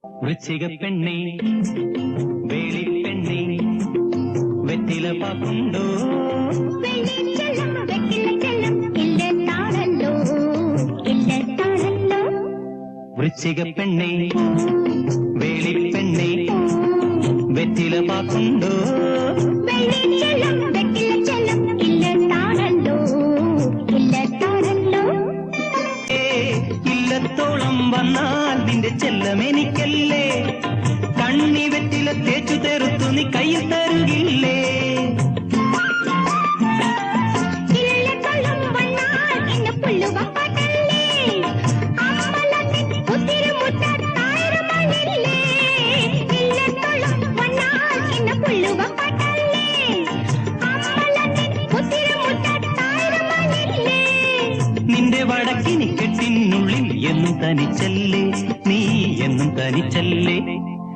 വൃശ്ചിക പെണ്ണേ വേളി പെണ്ണേ വെറ്റില പാക്കുണ്ടോ വൃശ്ചിക പെണ്ണേ വേളി പെണ്ണേ വെറ്റില പാക്കുണ്ടോ ഇല്ലത്തോളം വന്നാൽ നിന്റെ ചെല്ലമെനിക്കല്ലേ കണ്ണി വെറ്റില തേച്ചു തെറുത്തു നീ കയ്യിൽ തരുകില്ലേ നിന്റെ വടക്കിനി കെട്ടിനുള്ളിൽ എന്നും തനിച്ചല്ലേ നീ എന്നും തനിച്ചല്ലേ